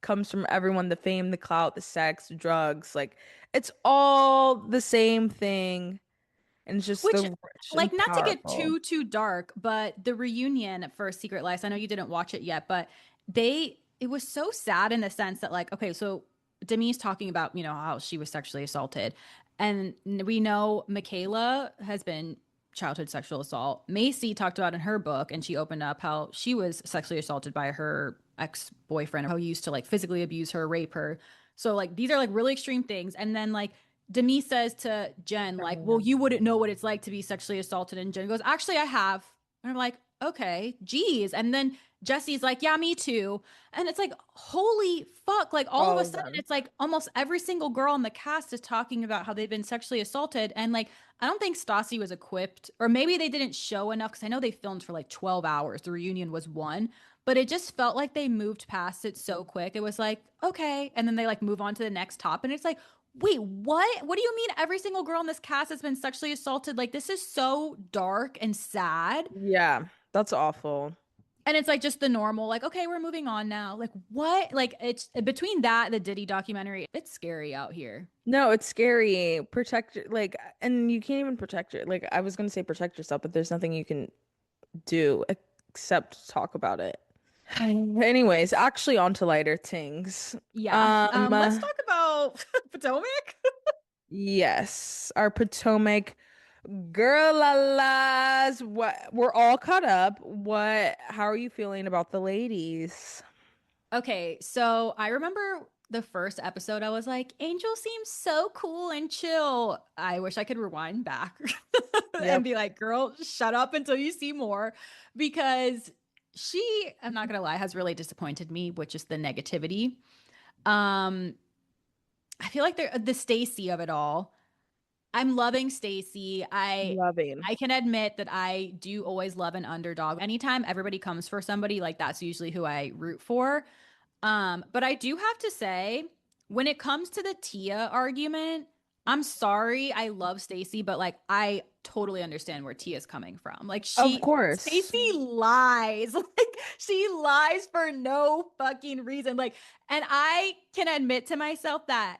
comes from everyone, the fame, the clout, the sex, drugs, like it's all the same thing and it's just Which, the rich like, and not to get powerful. too dark, but the reunion for Secret Life, I know you didn't watch it yet, but it was so sad in the sense that, like, okay, so Demi's talking about, how she was sexually assaulted. And we know Michaela has been childhood sexual assault. Macy talked about in her book, and she opened up how she was sexually assaulted by her ex-boyfriend, how he used to like physically abuse her, rape her. So like these are like really extreme things. And then like Demi says to Jen, like, well, you wouldn't know what it's like to be sexually assaulted. And Jen goes, actually, I have. And I'm like, okay, geez. And then Jesse's like, yeah, me too. And it's like, holy fuck. Like all of All a of sudden, them. it's like almost every single girl in the cast is talking about how they've been sexually assaulted. And like, I don't think Stassi was equipped, or maybe they didn't show enough because I know they filmed for like 12 hours. The reunion was one, but it just felt like they moved past it so quick. It was like, okay. And then they like move on to the next top. And it's like, wait, what? What do you mean every single girl in this cast has been sexually assaulted? Like, this is so dark and sad. Yeah, that's awful. And it's like just the normal, like, okay, we're moving on now. Like, what? Like, it's between that, the Diddy documentary, it's scary out here. No, it's scary. Like, and you can't even protect your, like, I was gonna say protect yourself, but there's nothing you can do except talk about it. Anyways, actually, on to lighter things. Yeah. Let's Um, talk about Potomac. yes, our Potomac girl what we're all caught up. How are you feeling about the ladies? Okay, so I remember the first episode, I was like, Angel seems so cool and chill. I wish I could rewind back and Yep. be like, girl, shut up until you see more. Because she, I'm not gonna lie, has really disappointed me, which is the negativity. Um, I feel like they're the Stacy of it all. I'm loving Stacy. Loving. I can admit that I do always love an underdog. Anytime everybody comes for somebody, like that's usually who I root for. But I do have to say, when it comes to the Tia argument, I'm sorry, I love Stacy, but like I totally understand where Tia's coming from. Like Of she course. Stacy lies. Like she lies for no fucking reason. Like, and I can admit to myself that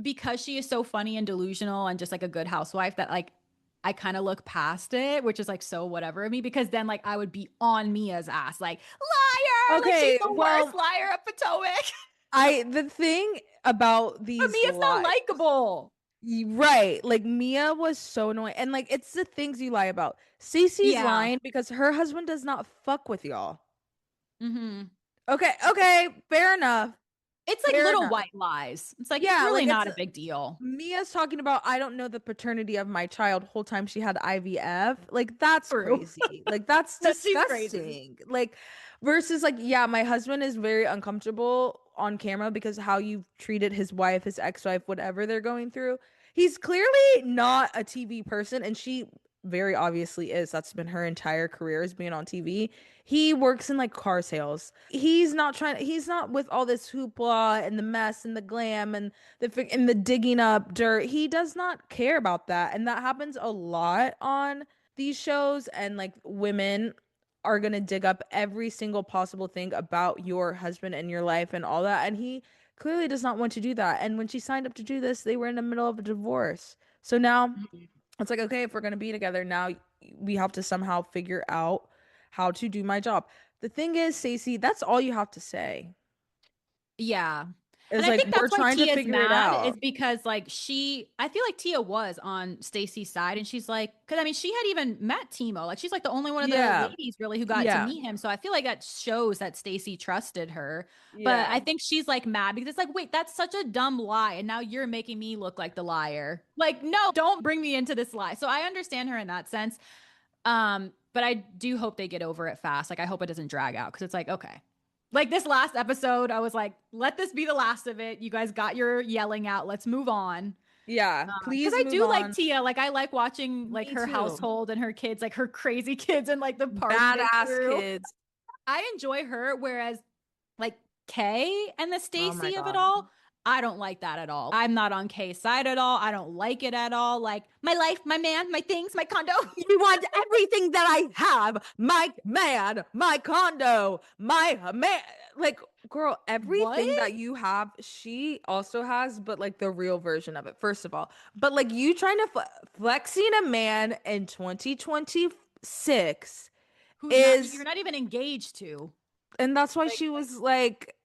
because she is so funny and delusional and just like a good housewife that like I kind of look past it, which is like so whatever of me because then like I would be on Mia's ass like liar, like she's Okay, the worst well, liar of Potomac. the thing about But these Mia's not lies, likable. right? Like Mia was so annoying, and like it's the things you lie about. Cece's Yeah. lying because her husband does not fuck with y'all. Mm-hmm. Okay, okay, fair enough, It's like fair little enough. white lies. It's like it's Yeah, really like it's not a big deal. Mia's talking about I don't know the paternity of my child whole time she had IVF. Like that's True. crazy. Like that's No, she's crazy. disgusting. Like versus like yeah, my husband is very uncomfortable on camera because how you've treated his wife, his ex-wife, whatever they're going through. He's clearly not a TV person and she very obviously is. That's been her entire career is being on TV. He works in like car sales. He's not with all this hoopla and the mess and the glam and the digging up dirt. He does not care about that. And that happens a lot on these shows and like women are going to dig up every single possible thing about your husband and your life and all that and he clearly does not want to do that. And when she signed up to do this, they were in the middle of a divorce. So now it's like, okay, if we're gonna be together now, we have to somehow figure out how to do my job. The thing is, Stacey, that's all you have to say. Yeah. And Is I like think we're that's why trying to Tia's figure it mad is out. because like I feel like Tia was on Stacy's side and she's like, because I mean, she had even met Timo. Like she's like the only one of the Yeah. ladies really who got to Yeah. meet him. So I feel like that shows that Stacy trusted her. But I Yeah. think she's like mad because it's like, wait, that's such a dumb lie. And now you're making me look like the liar. Like, no, don't bring me into this lie. So I understand her in that sense. But I do hope they get over it fast. Like I hope it doesn't drag out because it's like, okay. Like this last episode, I was like, let this be the last of it. You guys got your yelling out. Let's move on. Yeah. Because Please I move do like on. Tia. Like I like watching like Me her too. household and her kids, like her crazy kids and like the party they Badass threw. kids. I enjoy her. Whereas like Kay and the Oh my Stacy of it God. all, I don't like that at all. I'm not on Kay's side at all. I don't like it at all. Like my life, my man, my things, my condo. You want everything that I have, my man, my condo, my man. Like, girl, everything What? that you have, she also has, but like the real version of it, first of all. But like you trying to flexing a man in 2026 Who's not, you're is not even engaged to. and that's why Like, she was like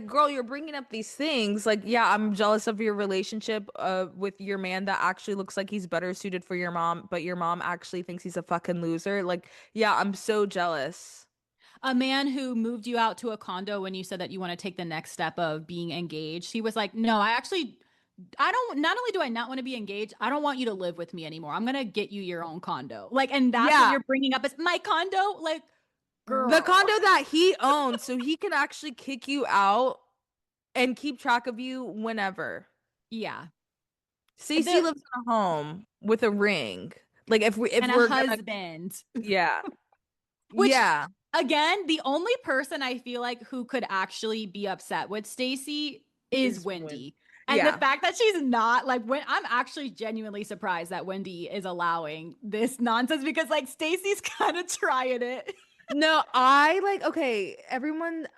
girl, you're bringing up these things like yeah, I'm jealous of your relationship with your man that actually looks like he's better suited for your mom, but your mom actually thinks he's a fucking loser. Like yeah, I'm so jealous. a man who moved you out to a condo when you said that you want to take the next step of being engaged. He was like, no, I don't, not only do I not want to be engaged, I don't want you to live with me anymore. I'm going to get you your own condo. Like, and that's what Yeah, you're bringing up as my condo. Like, The girl. condo that he owns, so he can actually kick you out and keep track of you whenever. Yeah. Stacey The lives in a home with a ring. Like if and a we're gonna, husband. yeah. Which Yeah. again, the only person I feel like who could actually be upset with Stacy is Is when, Wendy. And the yeah. fact that she's not like when I'm actually genuinely surprised that Wendy is allowing this nonsense because like Stacy's kind of trying it. No, I like, okay, everyone,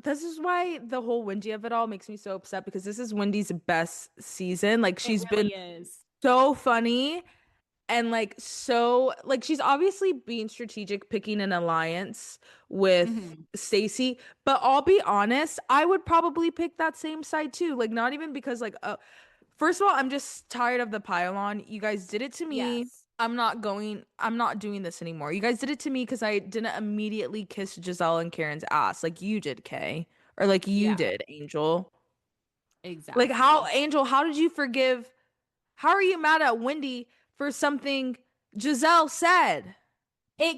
this is why the whole Wendy of it all makes me so upset because this is Wendy's best season. Like It she's been really is. so funny and like so like she's obviously being strategic picking an alliance with Mhm. Stacey, but I'll be honest, I would probably pick that same side too. Like not even because like first of all, I'm just tired of the pylon. You guys did it to me. Yes. I'm not doing this anymore. You guys did it to me because I didn't immediately kiss Giselle and Karen's ass like you did, Kay. Or like you Yeah, did, Angel. Like how, exactly. Angel, how did you forgive? How are you mad at Wendy for something Giselle said?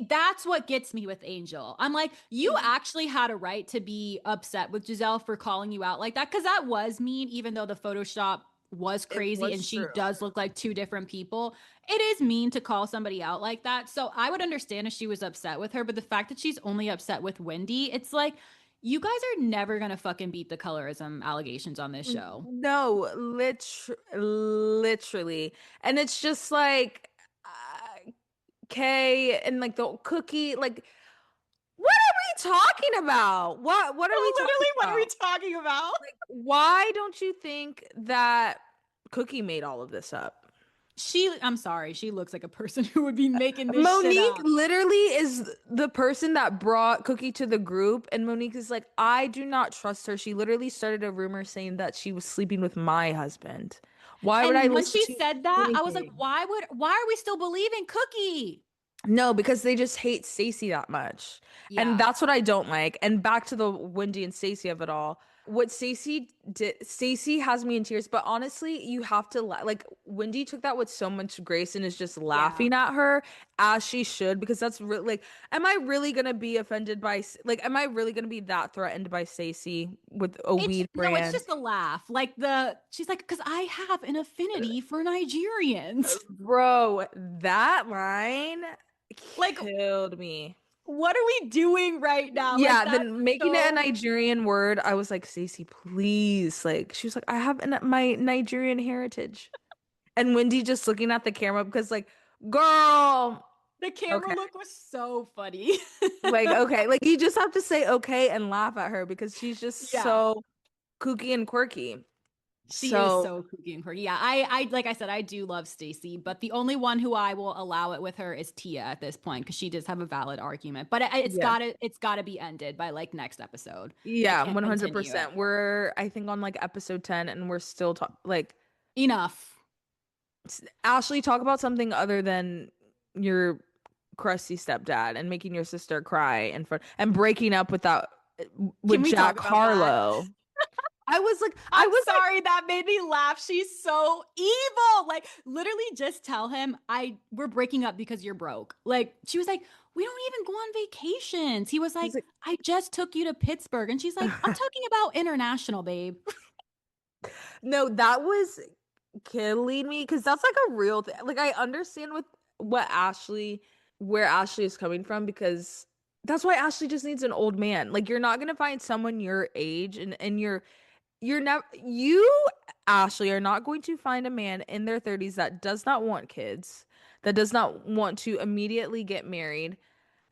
That's what gets me with Angel. I'm like, you actually had a right to be upset with Giselle for calling you out like that because that was mean, even though the Photoshop was It crazy and was she true. does look like two different people. It is mean to call somebody out like that. So I would understand if she was upset with her, but the fact that she's only upset with Wendy, it's like, you guys are never gonna fucking beat the colorism allegations on this show. No, literally. And it's just like Kay and like the cookie, like what are we talking about? What are we talking Literally, what are we about? talking about? Like why don't you think that Cookie made all of this up? I'm sorry, she looks like a person who would be making this shit Monique up. literally is the person that brought Cookie to the group, and Monique is like, I do not trust her. She literally started a rumor saying that she was sleeping with my husband. Why would I And when listen she to said that, I was like, anything? why are we still believing Cookie? No, because they just hate Stacey that much. And Yeah. that's what I don't like. And back to the Wendy and Stacey of it all. What Stacey did, Stacey has me in tears, but honestly, you have to like Wendy took that with so much grace and is just Yeah. laughing at her as she should because that's really like am I really going to be offended by like am I really going to be that threatened by Stacey with a It's weed no, it's brand? just a laugh. Like she's like, because I have an affinity for Nigerians. Bro, that line Like, killed me. what are we doing right now? Like, Yeah, that's then making it a so Nigerian word, I was like, Stacey, please. Like, she was like, I have my Nigerian heritage. And Wendy just looking at the camera because, like, girl, the camera okay. look was so funny. Like, okay. Like, you just have to say okay and laugh at her because she's just Yeah. so kooky and quirky. She is So, so kooky and quirky. Yeah, I like I said, I do love Stacy, but the only one who I will allow it with her is Tia at this point because she does have a valid argument. But yeah. it's gotta be ended by like next episode. It Yeah, can't continue. 100%. We're, I think, on like episode 10, and we're still like, Enough. Ashley, talk about something other than your crusty stepdad and making your sister cry in front and breaking up with Can we Jack talk about that? Harlow. I I'm was like, sorry that made me laugh. She's so evil. Like literally just tell him we're breaking up because you're broke. Like she was like, "We don't even go on vacations." He was he's like, like, "I just took you to Pittsburgh." And she's like, "I'm talking about international, babe." no, that was killing me because that's like a real thing. Like I understand with what Ashley, where Ashley is coming from because that's why Ashley just needs an old man. Like you're not gonna find someone your age and you're never you Ashley are not going to find a man in their 30s that does not want kids, that does not want to immediately get married,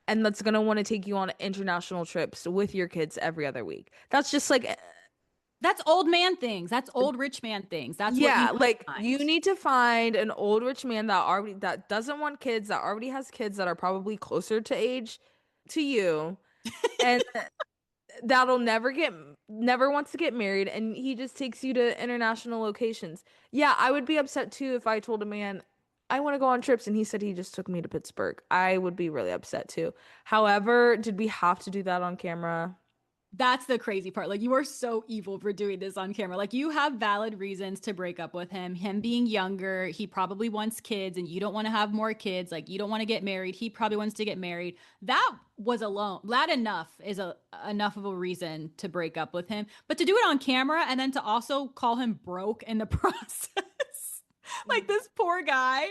and that's gonna want to take you on international trips with your kids every other week. That's just like That's old man things. That's old rich man things. That's what you yeah, need to like you find. need to find an old rich man that doesn't want kids, that already has kids that are probably closer to age to you, and that'll never wants to get married, and he just takes you to international locations. Yeah, I would be upset too if I told a man I want to go on trips and he said he just took me to Pittsburgh. I would be really upset too. However, did we have to do that on camera? That's the crazy part. Like, you are so evil for doing this on camera. Like, you have valid reasons to break up with him. Him being younger, he probably wants kids, and you don't want to have more kids. Like, you don't want to get married. He probably wants to get married. That was alone. That enough is enough of a reason to break up with him. But to do it on camera and then to also call him broke in the process, like this poor guy.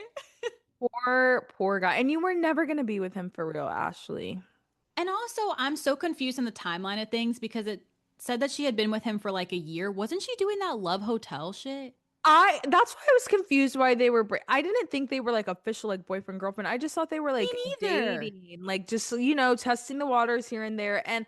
Poor guy. And you were never gonna be with him for real, Ashley. And also, I'm so confused in the timeline of things because it said that she had been with him for like a year. Wasn't she doing that Love Hotel shit? That's why I was confused why they were I didn't think they were like official like boyfriend girlfriend. I just thought they were Me like neither. dating, like just testing the waters here and there. And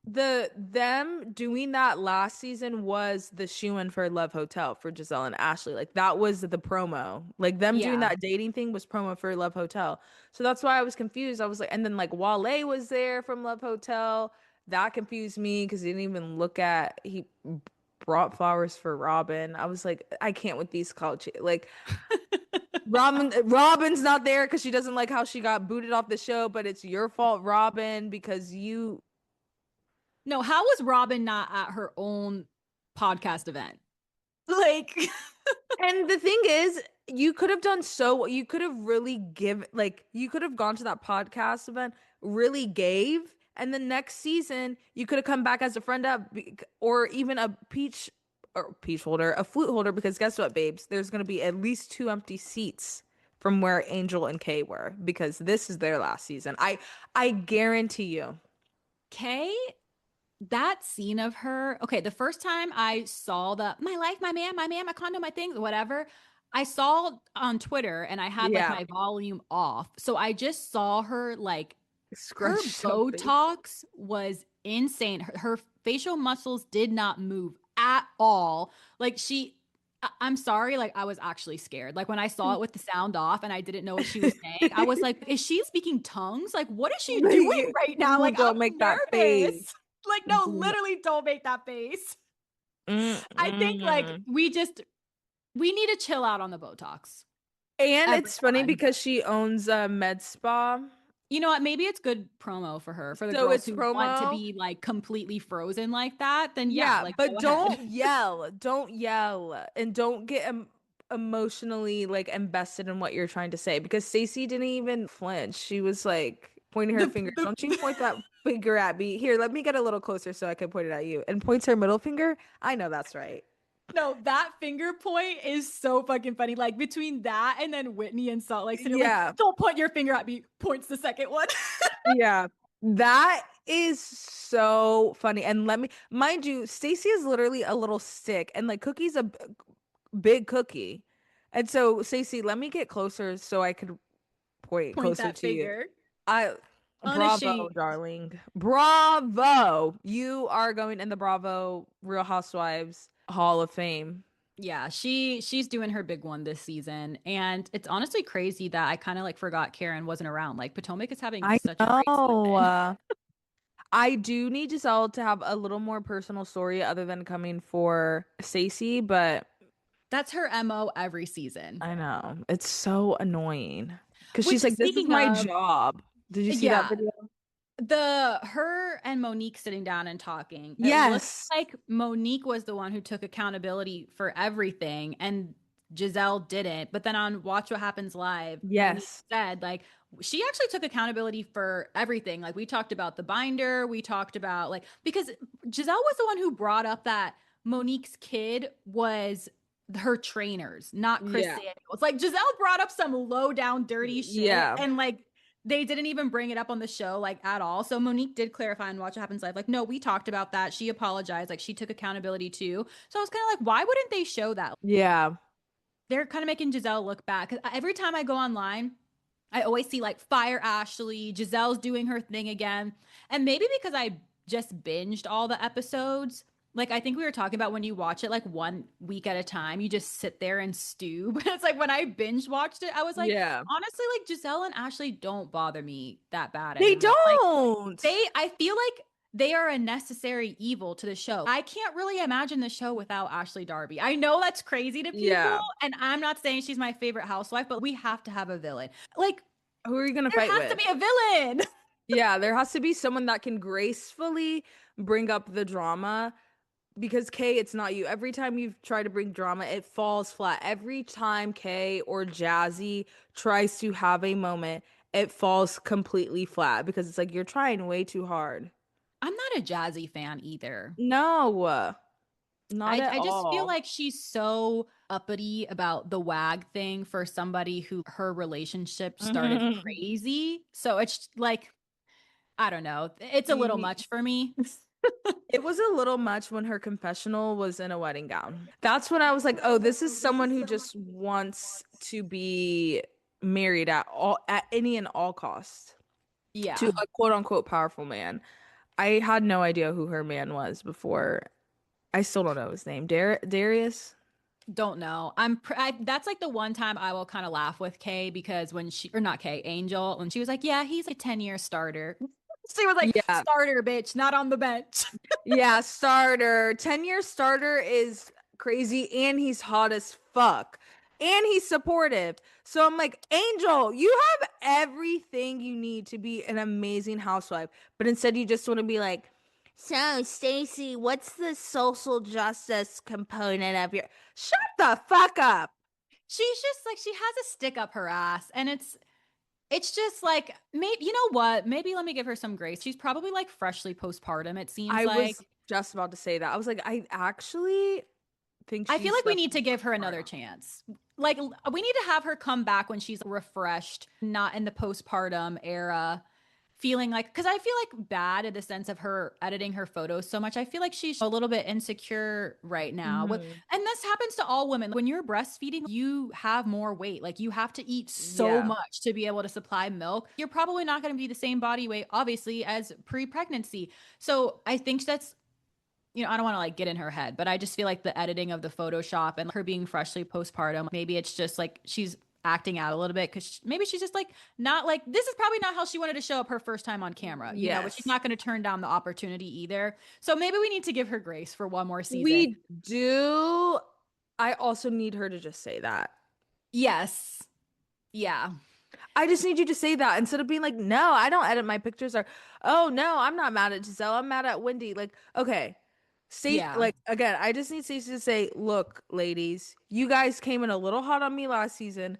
them doing that last season was the shoe-in for Love Hotel for Giselle and Ashley. Like that was the promo. Like them doing Yeah. that dating thing was promo for Love Hotel. So that's why I was confused. I was like, and then like Wale was there from Love Hotel. That confused me because he didn't even look at he brought flowers for Robin. I was like, I can't with these culture. Like Robin's not there because she doesn't like how she got booted off the show, but it's your fault, Robin, because you No, how was Robin not at her own podcast event? Like, and the thing is, you could have done so you could have really you could have gone to that podcast event, really gave, and the next season you could have come back as a friend up or even a peach holder, a flute holder, because guess what, babes? There's gonna be at least two empty seats from where Angel and Kay were because this is their last season. I guarantee you. Kay, that scene of her, okay, the first time I saw the my life, my man, my condo, my things, whatever, I saw on Twitter and I had like Yeah, my volume off. So I just saw her like her scrunched up face. Botox was insane. Her facial muscles did not move at all. Like I'm sorry, like I was actually scared. Like when I saw it with the sound off and I didn't know what she was saying, I was like, is she speaking tongues? Like, what is she doing Like, right now? ooh, Like, don't I'm make that face. nervous. Like, no, literally don't make that face. I think like Mm-mm. we need to chill out on the Botox. And it's funny Everyone. because she owns a med spa. You know what? Maybe it's good promo for her, for the So girls it's who want to promo. be like completely frozen like that. Then yeah, Yeah, like but go ahead. don't yell. Don't yell. And don't get emotionally like invested in what you're trying to say because Stacey didn't even flinch. She was like pointing her The, finger. Don't you the point that finger at me. Here, let me get a little closer so I can point it at you. And points her middle finger. I know that's right. No, that finger point is so fucking funny. Like between that and then Whitney and Salt Lake City, like, Yeah. don't point your finger at me, points the second one. Yeah. That is so funny. And let me, mind you, Stacey is literally a little stick, and like Cookie's a big cookie. And so, Stacey, let me get closer so I could point Point closer that to you. finger. I, bravo, Unashamed. darling. Bravo. You are going in the Bravo Real Housewives Hall of Fame. Yeah, she's doing her big one this season. And it's honestly crazy that I kind of like forgot Karen wasn't around. Like Potomac is having I such a great know. season. I do need Giselle to have a little more personal story other than coming for Stacey, but That's her MO every season. I know. It's so annoying. Because Which she's like, this is speaking my of, job. Did you see that yeah, video? the her and Monique sitting down and talking. It looked Yes. like Monique was the one who took accountability for everything and Giselle didn't. But then on Watch What Happens Live, Monique Yes. said like she actually took accountability for everything. Like we talked about the binder, we talked about like because Giselle was the one who brought up that Monique's kid was her trainers, not Chris Yeah. Samuels. Like Giselle brought up some low down dirty shit Yeah. and like they didn't even bring it up on the show like at all. So Monique did clarify and Watch What Happens Live. Like, no, we talked about that. She apologized. Like she took accountability too. So I was kind of like, why wouldn't they show that? Yeah. They're kind of making Giselle look bad. Cause every time I go online, I always see like Fire Ashley, Giselle's doing her thing again. And maybe because I just binged all the episodes, like I think we were talking about when you watch it like 1 week at a time, you just sit there and stew. But it's like when I binge watched it, I was like, Yeah. honestly, like Giselle and Ashley don't bother me that bad They anymore. Like don't. I feel like they are a necessary evil to the show. I can't really imagine the show without Ashley Darby. I know that's crazy to people, Yeah. and I'm not saying she's my favorite housewife, but we have to have a villain. Like Who are you gonna there fight has to with? be a villain. Yeah, there has to be someone that can gracefully bring up the drama because Kay, it's not you. Every time you've tried to bring drama, it falls flat. Every time Kay or Jazzy tries to have a moment, it falls completely flat because it's like you're trying way too hard. I'm not a Jazzy fan either. No, not at I just feel all. like she's so uppity about the WAG thing for somebody who her relationship started crazy. So it's like, I don't know. It's a little Ye- much for me. It was a little much when her confessional was in a wedding gown. That's when I was like, oh, this is someone who just wants to be married at any and all costs to Yeah. a quote unquote powerful man. I had no idea who her man was before. I still don't know his name. Darius? Don't know. That's like the one time I will kind of laugh with Kay because when she, or not Kay, Angel, when she was like, yeah, he's a 10-year starter. She was like, Yeah. starter, bitch, not on the bench. Yeah, starter. 10-year starter is crazy and he's hot as fuck. And he's supportive. So I'm like, Angel, you have everything you need to be an amazing housewife. But instead you just want to be like, so Stacy, what's the social justice component of your Shut the fuck up. She's just like, she has a stick up her ass. And it's just like, maybe, you know what? Maybe let me give her some grace. She's probably like freshly postpartum, it seems I like. was just about to say that. I was like, I actually think I feel she's like we such need to give her a another chance. Like, we need to have her come back when she's refreshed, not in the postpartum era, feeling like, because I feel like bad in the sense of her editing her photos so much. I feel like she's a little bit insecure right now. Mhm. And this happens to all women. When you're breastfeeding, you have more weight. Like, you have to eat so Yeah. much to be able to supply milk. You're probably not going to be the same body weight, obviously, as pre pregnancy. So I think that's, I don't want to like get in her head, but I just feel like the editing of the Photoshop and her being freshly postpartum, maybe it's just like she's acting out a little bit because maybe she's just like not like this is probably not how she wanted to show up her first time on camera, but she's Yes. not going to turn down the opportunity either. So maybe we need to give her grace for one more season. We do. I also need her to just say that. Yes. Yeah. I just need you to say that instead of being like, no, I don't edit my pictures, or oh no, I'm not mad at Giselle. I'm mad at Wendy. Like, okay. Stacey, Yeah. like again, I just need Stacey to say, look, ladies, you guys came in a little hot on me last season.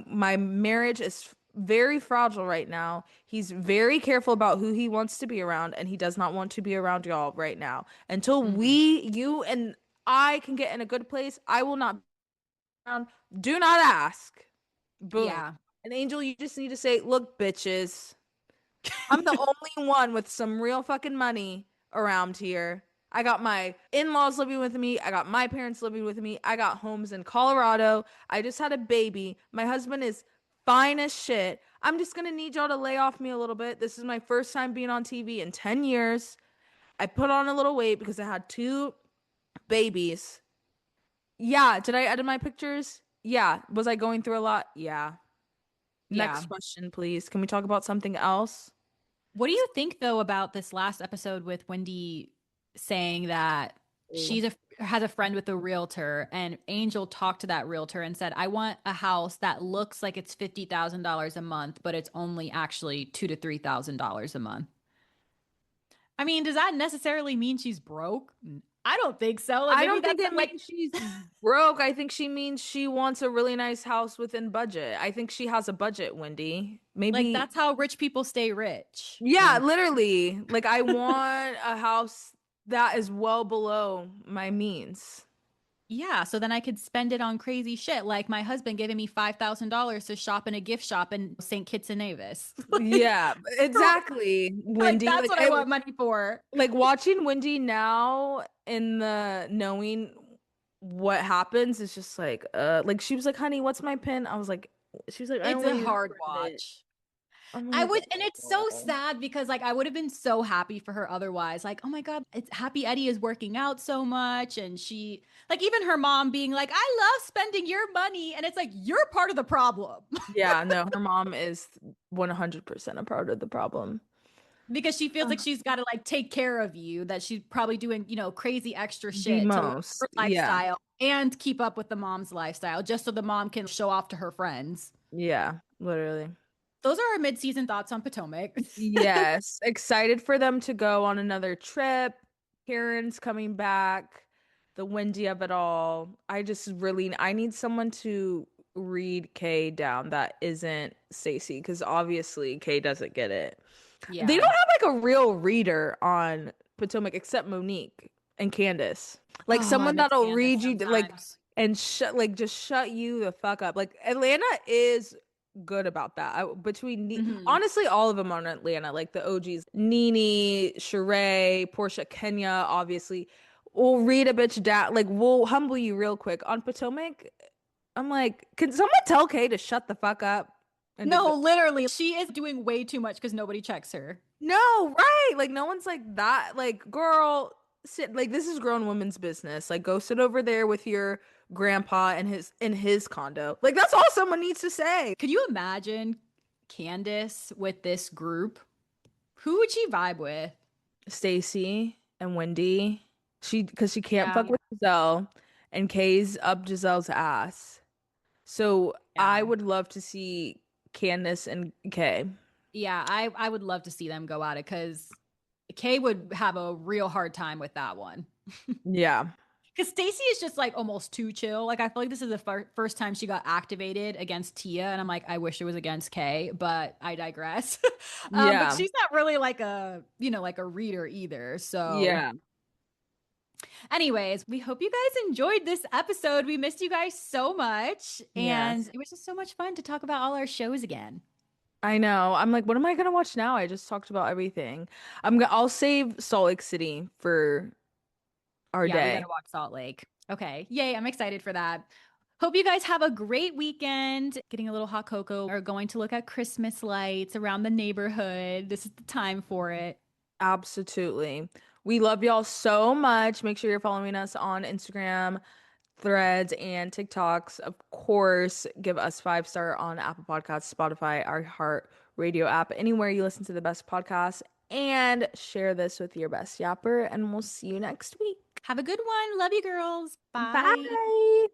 My marriage is very fragile right now. He's very careful about who he wants to be around, and he does not want to be around y'all right now. Until Mhm. you and I can get in a good place, I will not be around. Do not ask. Boom. Yeah. And Angel, you just need to say, look, bitches, I'm the only one with some real fucking money around here. I got my in-laws living with me. I got my parents living with me. I got homes in Colorado. I just had a baby. My husband is fine as shit. I'm just gonna need y'all to lay off me a little bit. This is my first time being on TV in 10 years. I put on a little weight because I had two babies. Yeah, did I edit my pictures? Yeah. Was I going through a lot? Yeah. Next Yeah. question, please. Can we talk about something else? What do you think though about this last episode with Wendy saying that Ooh. has a friend with a realtor and Angel talked to that realtor and said, "I want a house that looks like it's $50,000 a month, but it's only actually $2 to $3,000 a month." I mean, does that necessarily mean she's broke? I don't think so. Like I maybe don't think that's it like means she's broke. I think she means she wants a really nice house within budget. I think she has a budget, Wendy. like Maybe, that's how rich people stay rich. yeah, When literally. Like, I want a house that is well below my means. Yeah, so then I could spend it on crazy shit, like my husband giving me $5,000 to shop in a gift shop in St. Kitts and Nevis. Yeah, exactly, Like Wendy. that's what I want money for. Like watching Wendy now in the knowing what happens is just like she was like, honey, what's my pin? I was like, she was like, I It's only a need hard it. watch. I'm I like, would, and it's so oh. sad because like I would have been so happy for her otherwise. Like, oh my God, it's Happy Eddie is working out so much. And she, like, even her mom being like, I love spending your money. And it's like, you're part of the problem Yeah, no, her mom is 100% a part of the problem. because she feels like Ugh. she's got to like take care of you, that she's probably doing, crazy extra The shit to live her most. Yeah. lifestyle and keep up with the mom's lifestyle just so the mom can show off to her friends. Yeah, literally. those are our mid-season thoughts on Potomac. Yes, excited for them to go on another trip. Karen's coming back, the Wendy of it all. I need someone to read Kay down that isn't Stacy, because obviously Kay doesn't get it. They Yeah. don't have like a real reader on Potomac except Monique and Candace. Like Oh, I someone miss that'll Candace read you like sometimes. and shut like just shut you the fuck up. Like Atlanta is good about that. Hmm. Honestly, all of them on Atlanta, like the OGs, Nene, Sheree, Portia, Kenya, obviously. We'll read a bitch down. Like we'll humble you real quick on Potomac. I'm like, can someone tell Kay to shut the fuck up and to go? No, literally, she is doing way too much because nobody checks her. No, right. Like no one's like that. Like, girl, sit like this is grown women's business. Like go sit over there with your grandpa in his condo. Like that's all someone needs to say. Could you imagine Candace with this group? Who would she vibe with? Stacy and Wendy. Because she can't Yeah, fuck with Giselle and Kay's up Giselle's ass. So I yeah. would love to see Candace and Kay. Yeah, I would love to see them go at it because Kay would have a real hard time with that one. Yeah. Because Stacy is just like almost too chill. Like I feel like this is the first time she got activated against Tia, and I'm like, I wish it was against Kay, but I digress. But Yeah. she's not really like a like a reader either. So, Yeah. anyways, we hope you guys enjoyed this episode. We missed you guys so much, and Yes. it was just so much fun to talk about all our shows again. I know. I'm like, what am I gonna watch now? I just talked about everything. I'll save Salt Lake City for our Yeah, we got day. to watch Salt Lake. Okay. Yay. I'm excited for that. Hope you guys have a great weekend getting a little hot cocoa or going to look at Christmas lights around the neighborhood. This is the time for it. Absolutely. We love y'all so much. Make sure you're following us on Instagram, Threads, and TikToks. Of course, give us 5-star on Apple Podcasts, Spotify, our Heart Radio app, anywhere you listen to the best podcasts, and share this with your best yapper. And we'll see you next week. Have a good one. Love you, girls. Bye. Bye.